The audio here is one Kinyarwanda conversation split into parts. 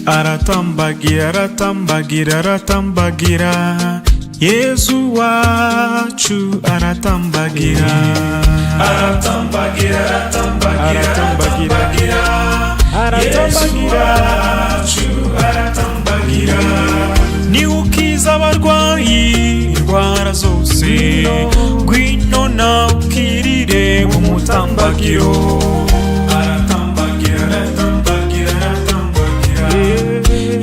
aratambagira aratambagira aratambagira Yesu wacu aratambagira aratambagira aratambagira Yesu wacu aratambagira ni ukiza abarwayi indwara zose ngwino na ukirire mu mutambagiro aratambagira aratambagira aratambagira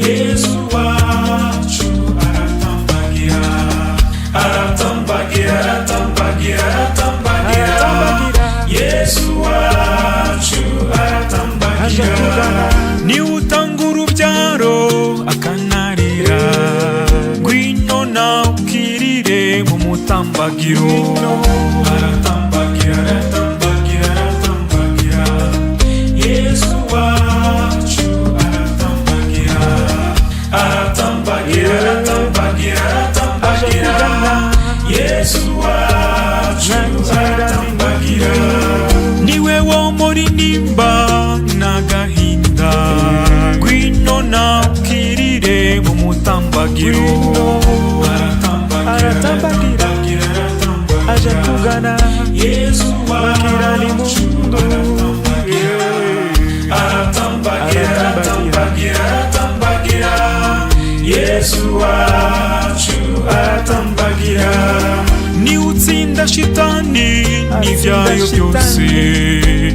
Yesu wacu aratambagira aratambagira aratambagira aratambagira Yesu wacu aratambagira ni utanga urubyaro akanarira ngwino na ukirire mu mutambagiro aratambagira aratambagira aratambagira Yesu wacu aratambagira aratambagira aratambagira aratambagira Yesu wacu aratambagira niwe wo muri nimba n'agahinda ngwino na ukirire mu mutambagiro aratambagira aje kugana Yesu wakira ni mundu aratambagira aratambagira aratambagira Yesu wacu aratambagira ni utsinda shitani n'ivyayo byose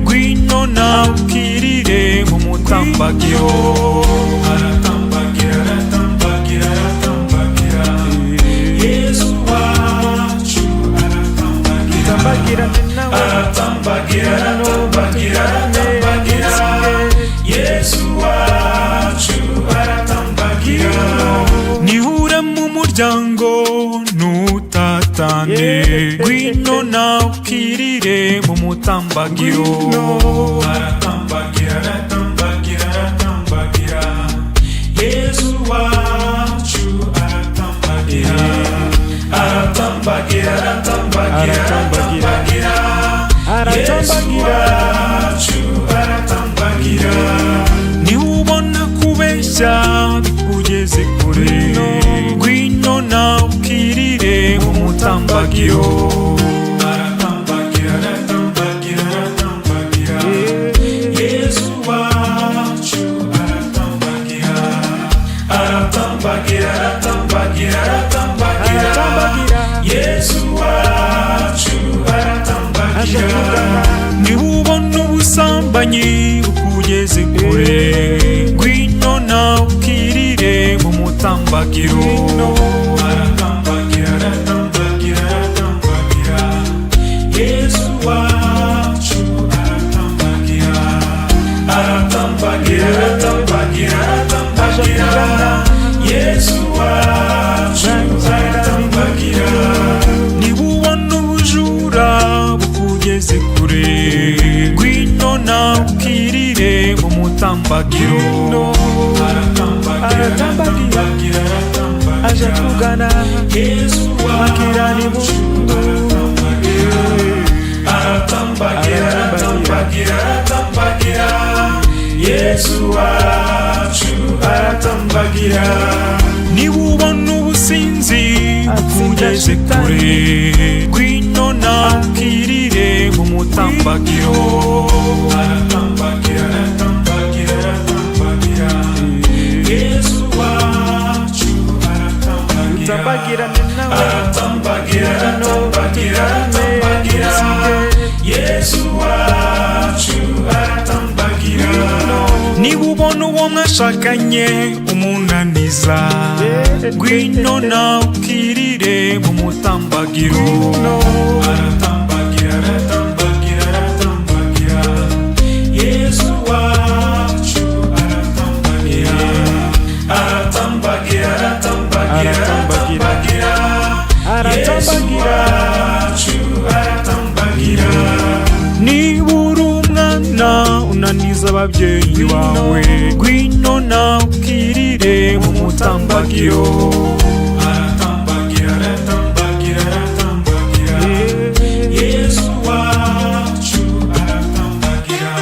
ngwino na ukirire mu mutambagiro aratambagira aratambagira aratambagira Yesu wacu aratambagira aratambagira aratambagira aratambagira Yesu wacu aratambagira nihure mu muryango nutatane ngwino na ukirire mu mutambagiro aratambagira aratambagira aratambagira Yesu wacu aratambagira aratambagira aratambagira aratambagira Yesu wacu aratambagira ni ubona kubeshya ugeze kure ngwino na ukirire mu mutambagiro aratambagira aratambagira aratambagira Yesu wacu aratambagira aratambagira aratambagira aratambagira Yesu wacu aratambagira ni ubona ubusambanyi ukugeze kure ngwino na ukirire mu mutambagiro aratambagira aratambagira aratambagira Yesu wacu aratambagira aratambagira aratambagira aratambagira Yesu wacu aratambagira niba ubona ubujura bukugeze kure ngwino na ukirire mu mutambagiro aratambagira aratambagira aje kugana Yesu wakira ni mundu aratambagira aratambagira aratambagira Yesu wacu aratambagira niba ubona ubusinzi bukugeze kure ngwino na ukirire mu mutambagiro aratambagira aratambagira aratambagira Yesu wacu aratambagira aratambagira aratambagira aratambagira Yesu wacu aratambagira niba ubona uwo mwashakanye umunaniza ngwino na ukirire mu mutambagiro aratambagira aratambagira aratambagira Yesu wacu aratambagira aratambagira aratambagira aratambagira Yesu wacu aratambagira niba uri umwana unaniza ababyeyi bawe ngwino na ukirire mu mutambagiro aratambagira aratambagira aratambagira Yesu wacu aratambagira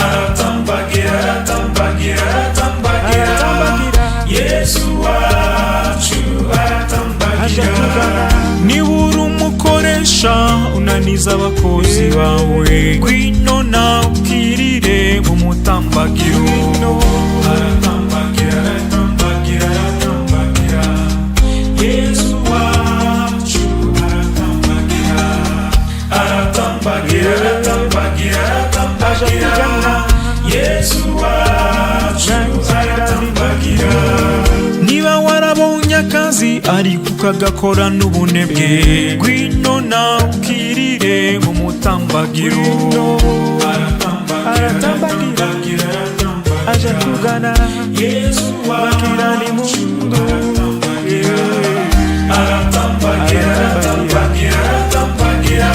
aratambagira aratambagira aratambagira niba uri umukoresha unaniza abakozi bawe, ngwino nawe ubwirire mu mutambagiro. Aratambagira, aratambagira, aratambagira, Yesu wacu aratambagira. Aratambagira, aratambagira, aratambagira, Yesu wacu aratambagira. Niba warabonye akazi ariko ukagakora n'ubunebwe, ngwino nawe ubwirire mu mutambagiro. Aratambagira, aratambagira, aje kugana Yesu wagira ni mundo. Aratambagira, aratambagira, aratambagira,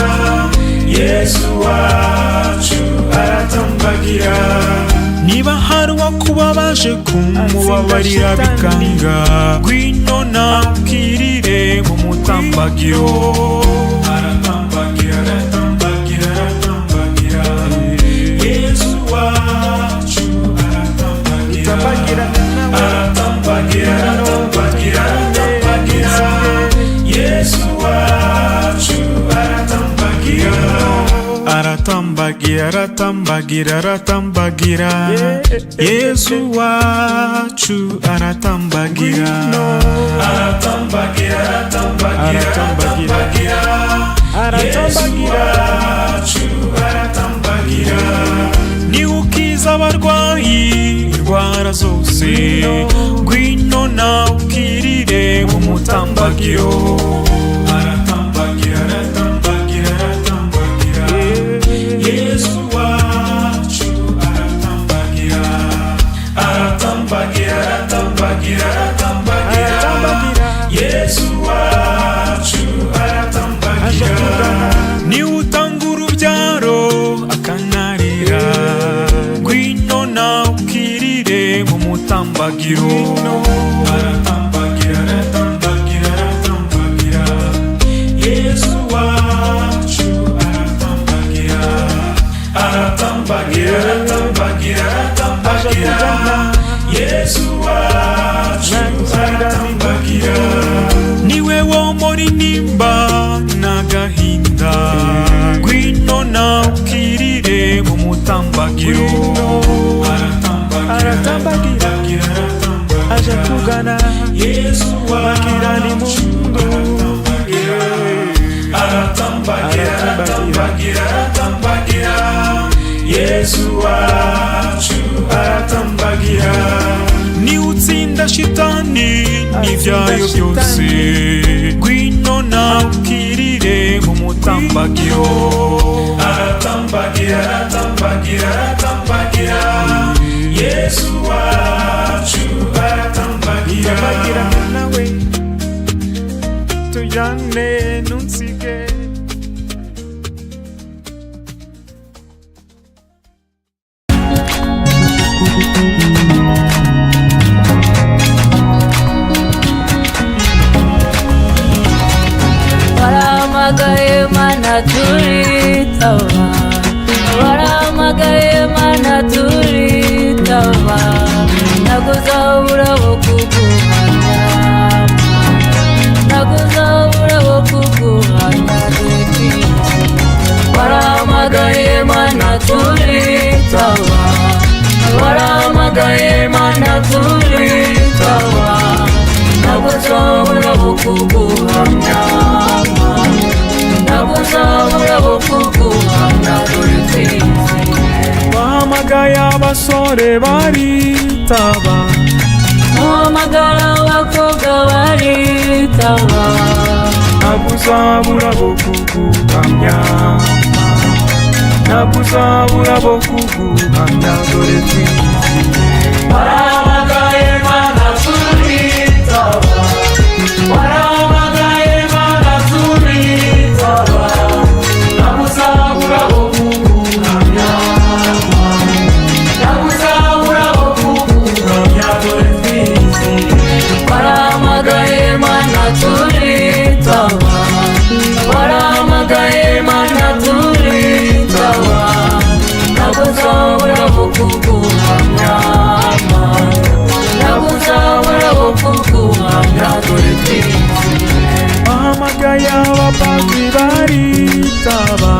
Yesu wacu aratambagira. Niba hari uwakubabaje kumubabarira bikanga, ngwino nawe ubwirire mu mutambagiro. Aratambagira, aratambagira, aratambagira, Yesu wacu aratambagira. Aratambagira, aratambagira, aratambagira, Yesu wacu aratambagira. Aratambagira, aratambagira, aratambagira, Yesu wacu aratambagira. Aratambagira, aratambagira, aratambagira, Yesu wacu aratambagira. Ni ukiza abarwayi indwara zose, ngwino nawe ubwirire mu mutambagiro. Aratambagira, aratambagira, aratambagira, Yesu wacu aratambagira. Aratambagira, aratambagira, aratambagira, Yesu wacu aratambagira. Ni utanga urubyaro akanarira, ngwino nawe ubwirire mu mutambagiro. Aratambagira, aratambagira, aratambagira, Yesu wacu aratambagira. Aratambagira, aratambagira, aratambagira, Yesu wacu aratambagira. Niwe womora intimba n'agahinda, ngwino nawe ubwirire mu mutambagiro. Aratambagira, aratambagira, aje kugana Yesu wagira ni mundo. Aratambagira, aratambagira, aratambagira, Yesu wacu aratambagira. Ni utsinda shitani n'ivyayo byose, ngwino nawe ubwirire mu mutambagiro. Aratambagira, aratambagira, aratambagira, Yesu wacu aratambagira. Nawe tujane ntunsige. Waramagaye mana turitaba, waramagaye mana turitaba, naguzabura bo kuguhanya, naguzabura bo kuguhanya dukwiye. Waramagaye mana turitaba, waramagaye mana turitaba, naguzabura bo kuguhanya, naguzabura bo kuguhanya dukwiye. Wahamagaye abasore baritaba, muhamagara abakobwa baritaba, naguzabura bo kuguhamya, naguzabura bo kuguhamya dore twizihiwe. waramagaye mana turitaba, waramagaye mana turitaba, naguzabura bo kuguhamya, naguzabura bo kuguhamya dore twizihiwe. Waramagaye mana turitaba, waramagaye mana turitaba, naguzabura bo kuguhamya, naguzabura bo kuguhamya dore twizihiwe. wahamagaye abapadiri baritaba,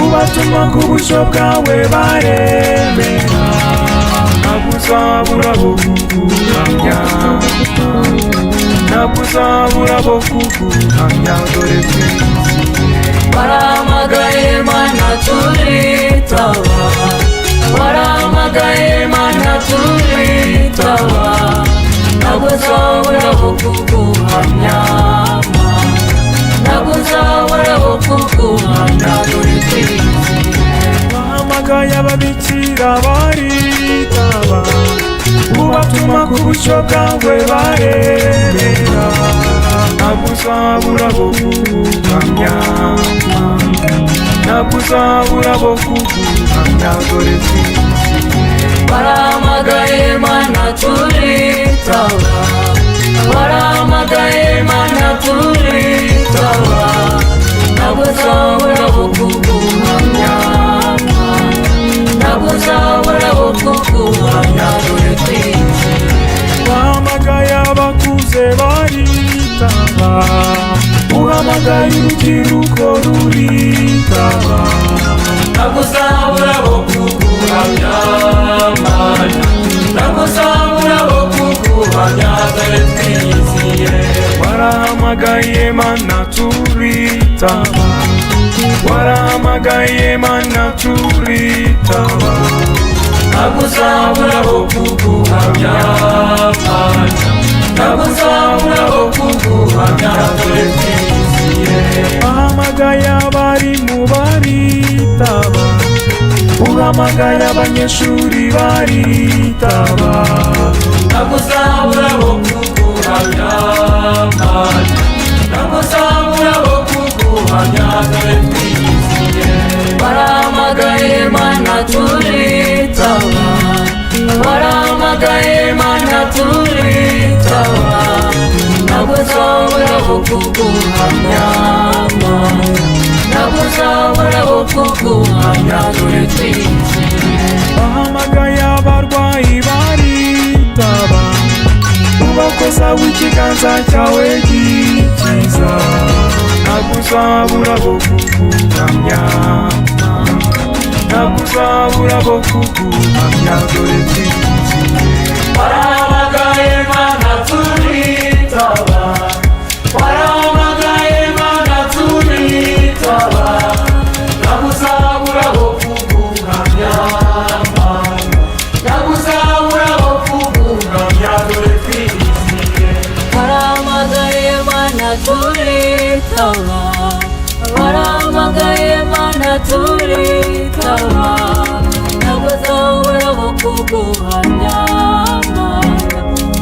ubatuma ku bushyo bwawe baremera, ntabwo uzabura bo kuguhamya, ntabwo uzabura bo kuguhamya, dore twizihiwe. Warahamagaye Mana turitaba, warahamagaye Mana turitaba, ntabwo uzabura bo kuguhamya, ntabwo uzabura bo kuguhamya, dore twizihiwe. Wahamagaye ababikira baritaba, ubatuma ku bushyo bwawe baremera, ntabwo uzabura bo kuguhamya, ntabwo uzabura bo kuguhamya, dore twizihiwe. Warahamagaye Mana turitaba, warahamagaye Mana turitaba, ntabwo uzabura bo kuguhamya, ntabwo uzabura bo kuguhamya, dore twizihiwe. Wahamagaye abakuze baritaba, uhamagaye urubyiruko ruritaba, ntabwo uzabura bo kuguhamya, ntabwo uzabura bo kuguhamya, dore twizihiwe. warahamagaye Mana turitaba, warahamagaye Mana turitaba, ntabwo uzabura bo kuguhamya, ntabwo uzabura bo kuguhamya, dore twizihiwe. wahamagaye abarimu baritaba, uhamagaye abanyeshuri baritaba, ntabwo uzabura bo kuguhamya, ntabwo uzabura bo kuguhamya, dore twizihiwe. Warahamagaye Mana turitaba, warahamagaye Mana turitaba, ntabwo uzabura bo kuguhamya, ntabwo uzabura bo kuguhamya, dore twizihiwe. wahamagaye abarwayi baritaba, ubakoza w'ikiganza cyawe gikiza, ntabwo uzabura bo kuguhamya, ntabwo uzabura bo kuguhamya, dore twizihiwe. Warahamagaye Mana turitaba, warahamagaye Mana turitaba, ntabwo uzabura bo kuguhamya, ntabwo uzabura bo kuguhamya, dore twizihiwe. Warahamagaye Mana turitaba, warahamagaye Mana turitaba, ntabwo uzabura bo kuguhamya,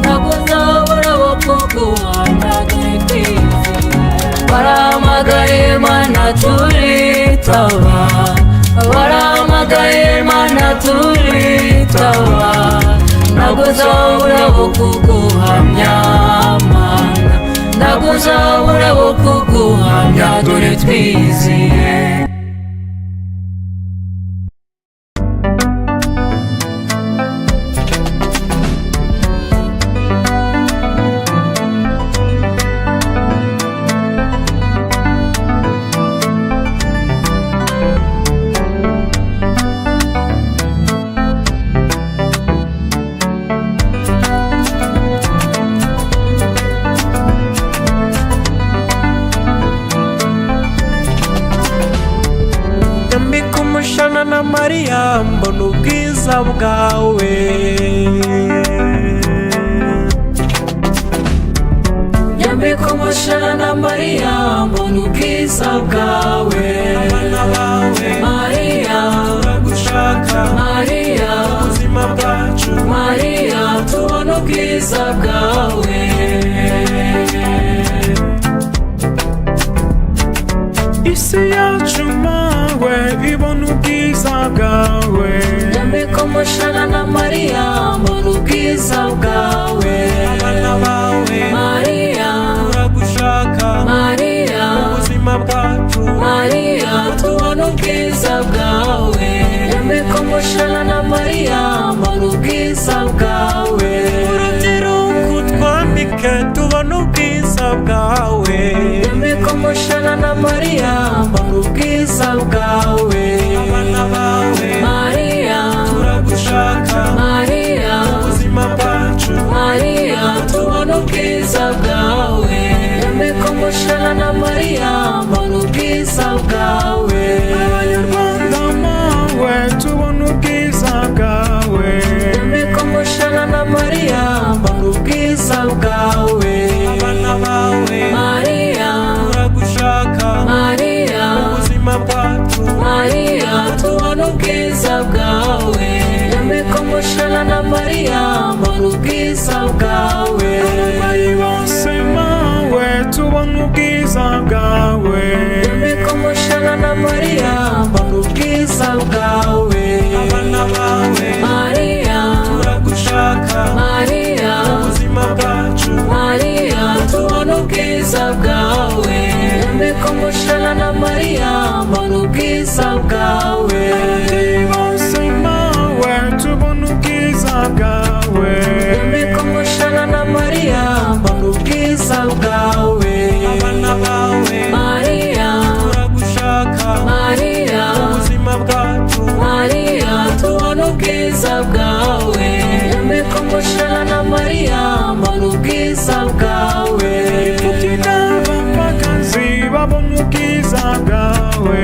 ntabwo uzabura bo kuguhamya, dore twizihiwe. Warahamagaye Mana turitaba, warahamagaye Mana turitaba, ntabwo uzabura bo kuguhamya, ntabwo uzabura bo kuguhamya, dore twizihiwe. Umushana na Mariya mbona ubwiza bwawe, nyambika umushana na Mariya mbona ubwiza bwawe, abana bawe Mariya turagushaka, Mariya ubuzima bwacu Mariya tubona ubwiza bwawe. isi yacu mawe ibona ubwiza bwawe, nyambika umushana na Mariya mbona ubwiza bwawe, abana bawe Mariya turagushaka, Mariya ubuzima bwacu Mariya tubona ubwiza bwawe, nyambika umushana na Mariya mbona ubwiza bwawe, urubyiruko twambike tubona ubwiza bwawe. Yamekumbusha na Maria, mbona ubwiza bwawe. Abana bawe Maria, turagushaka Maria, ubuzima bwacu. Maria, tubona ubwiza bwawe. Yamekumbusha na Maria, mbona ubwiza bwawe. Abanyarwanda mawe tubona ubwiza bwawe. Yamekumbusha na Maria, mbona ubwiza bwawe. Abana bawe Maria, turagushaka Maria, ubuzima bwacu. Maria, tubona ubwiza bwawe. Yamekumbusha na Maria, mbona ubwiza bwawe. Abarwayi bose mawe tubona ubwiza bwawe. Yamekumbusha na Maria, mbona ubwiza bwawe. Abana bawe Maria, turagushaka Maria, ubuzima bwacu. Maria, tubona ubwiza bwawe. Yamekumbusha na Maria, mbona ubwiza bwawe. Ababyeyi bose mawe tubona ubwiza bwawe. Yamekumbusha na Maria, mbona ubwiza bwawe. Abana bawe Maria, turagushaka Maria, ubuzima bwacu. Maria, tubona ubwiza bwawe. Yamekumbusha na Maria, mbona ubwiza bwawe. Imfubyi n'abapfakazi babona ubwiza bwawe.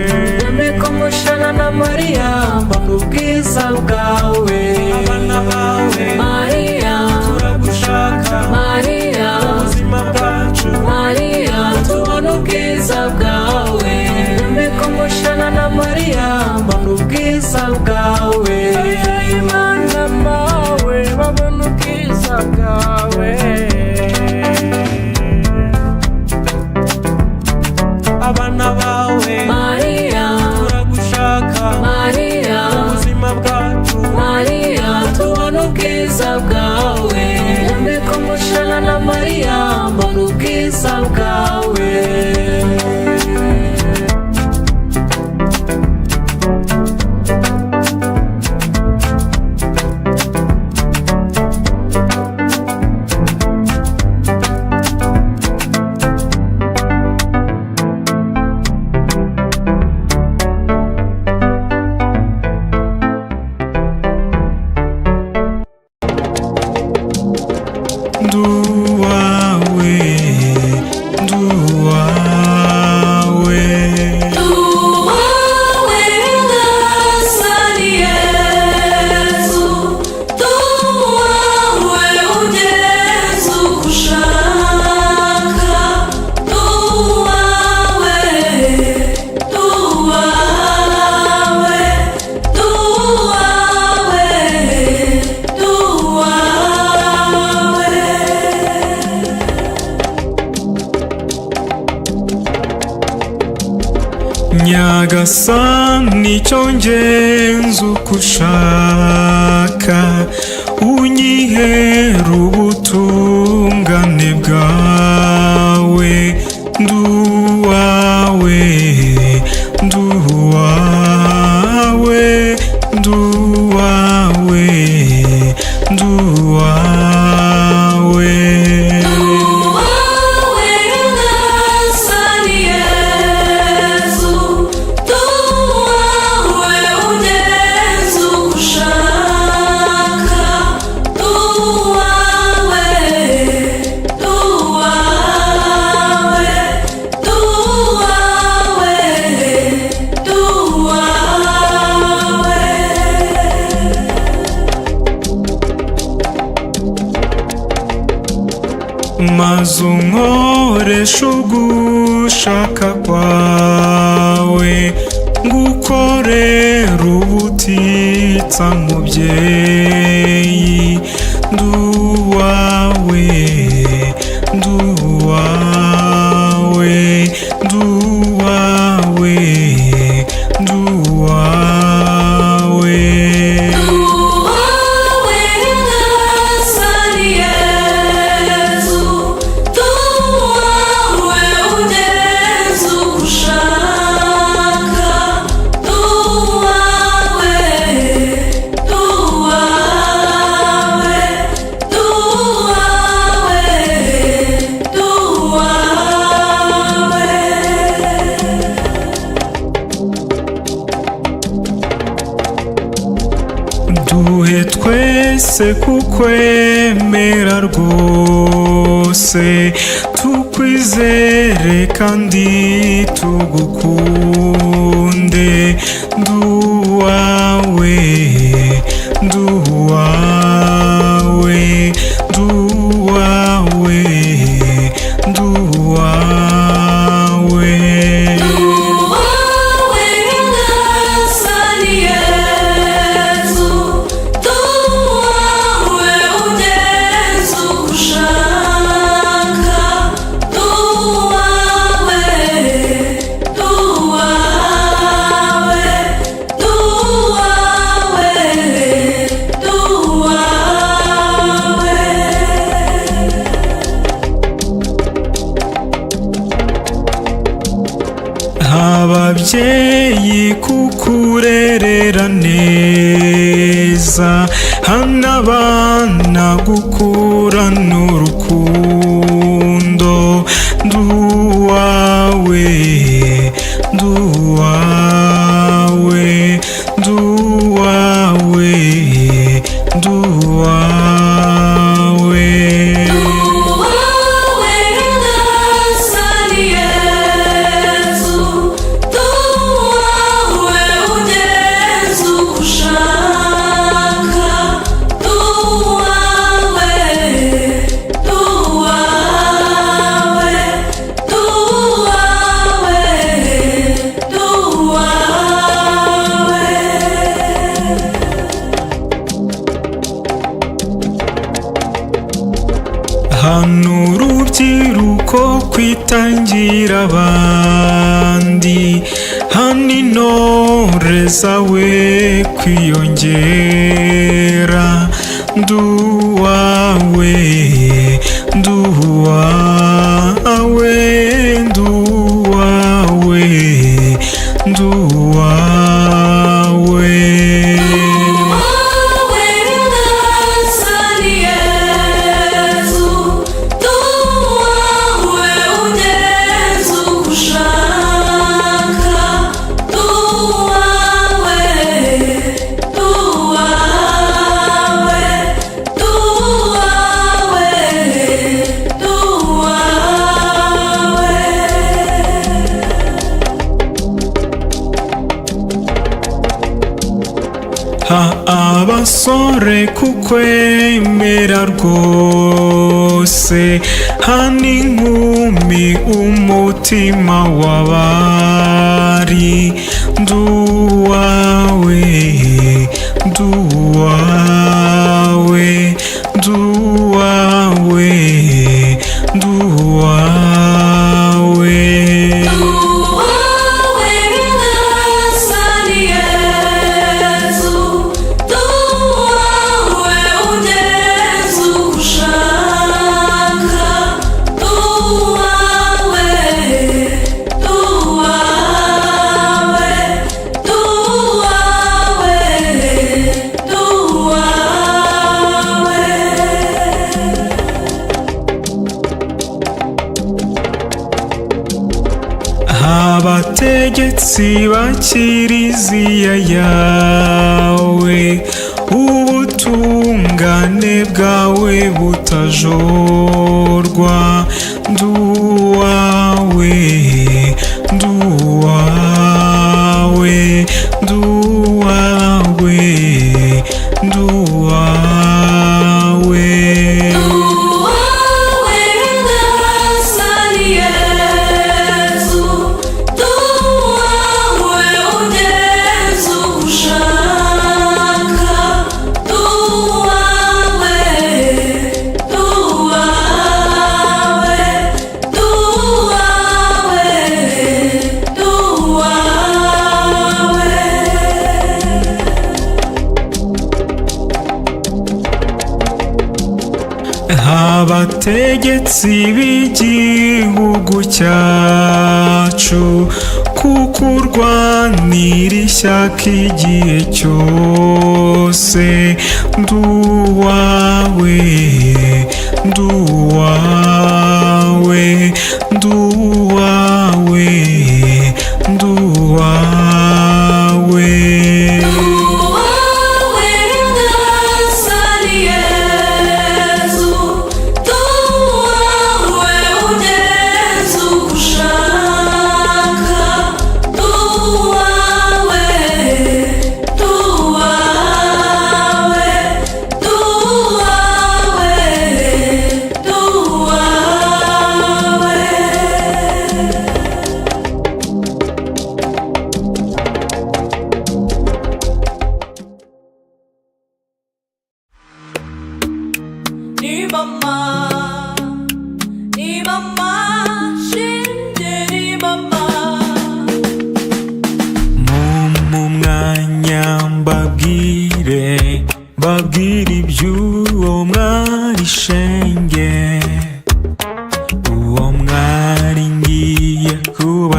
Yamekumbusha na Maria, mbona ubwiza bwawe. Abana bawe Maria, turagushaka Maria, ubuzima bwacu. Maria, tubona ubwiza bwawe. Yamekumbusha na Maria, mbona ubwiza bwawe. Imana mawe babona ubwiza bwawe. Abana bawe Maria, turagushaka Maria, ubuzima bwacu. Maria, tubona ubwiza bwawe. Yamekumbusha na Maria, mbona ubwiza bwawe. Nduwawe, nduwawe, Tuwawe ngasani Yesu, tuwawe ugeze uko ushaka. Tuwawe, tuwawe, tuwawe, tuwawe. Nyagasani cyo ngenza uko ushaka, unyihera ubutungane bwawe. Nduwawe, nduwawe, nduwawe, nduwawe. Tuwawe ngasani Yesu, tuwawe ugeze uko ushaka. Tuwawe, tuwawe, tuwawe, tuwawe. maze unkoresha ugushaka kwawe, ngukorera ubutitsa mubyeyi. Nduwawe, nduwawe, nduwawe, nduwawe. Tuwawe ngasani Yesu, tuwawe ugeze uko ushaka. Tuwawe, tuwawe, tuwawe, tuwawe. twese kukwemera rwose, tukwizere kandi tugukunde, nduwawe, nduwawe, nduwawe, nduwawe. Ababyeyi kukurerera neza, hana abana gukurana urukundo, nduwawe, nduwawe, nduwawe, nduwawe. Hano urubyiruko kwitangira abandi, hano intore zawe kwiyongera, nduwawe, nduwawe, nduwawe, nduwawe. Abasore kukwemera rwose, hana inkumi umutima w'abari, nduwawe, nduwawe, nduwawe, nduwawe. Abategetsi ba Kiliziya yawe, ubutungane bwawe butajorwa, nduwawe, nduwawe, nduwawe, nduwawe. Abategetsi b'igihugu cyacu, kukurwanira ishyaka igihe cyose, nduwawe, nduwawe, nduwawe, nduwawe.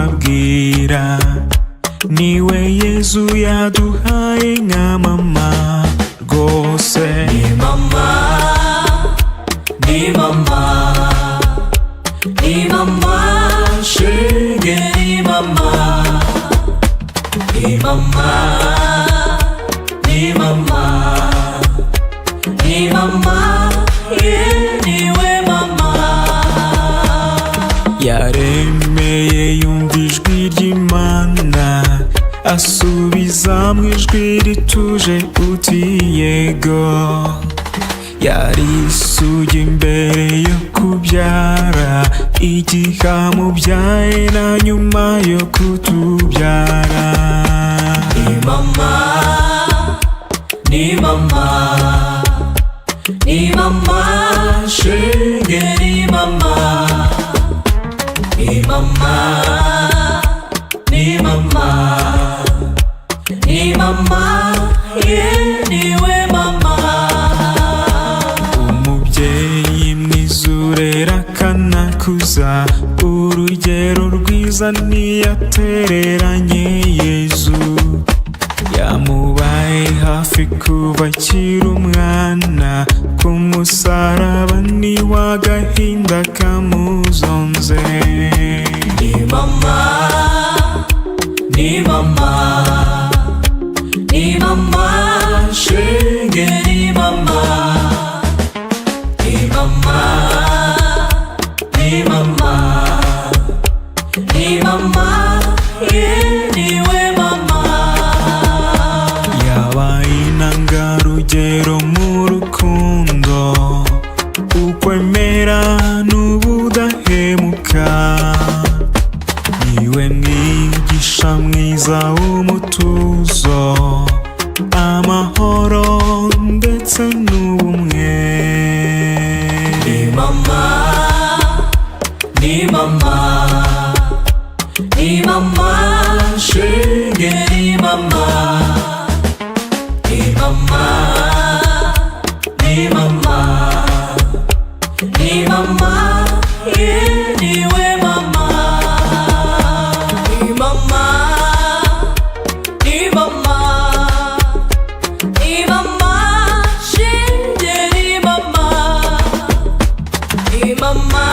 kubabwira, niwe Yesu yaduhaye nka mama rwose. Ni mama, ni mama, ni mama, shenge ni mama, ni mama, ni mama, ni mama, niwe mama. Yaremeye yumva ijwi ry'Imana, asubiza mu ijwi rituje uti yego. Yari isugi mbere yo kubyara, igihe amubyaye na nyuma yo kutubyara. Ni mama, ni mama, ni mama, shenge ni mama, ni mama, ni mama, ni mama, niwe mama. Umubyeyi mwiza urera akanakuza, urugero rwiza ntiyatereranye Yesu. Yamubaye hafi kuva akiri umwana, ku musaraba niwe agahinda kamuzonze. Ni mama, ni mama, ni mama, shenge ni mama, ni mama, ni mama, ni mama, niwe mama. Yabaye intangarugero mu rukundo, ukwemera n'ubudahemuka, niwe mwigisha mwiza w'umutuzo, amahoro ndetse n'ubumwe. Ni mama, ni mama, ni mama, shenge ni mama, ni mama, ni mama, ni mama, niwe mama. Ni mama, ni mama, ni mama, shenge ni mama, ni mama,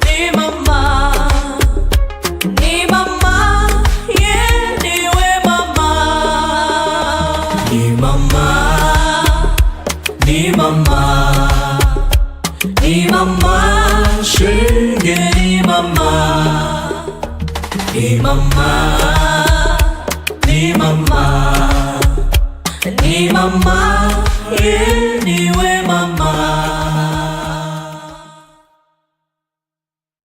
ni mama, ni mama, niwe mama. Ni mama, ni mama, ni mama, shenge ni mama, ni mama, ni mama, ni mama, niwe mama.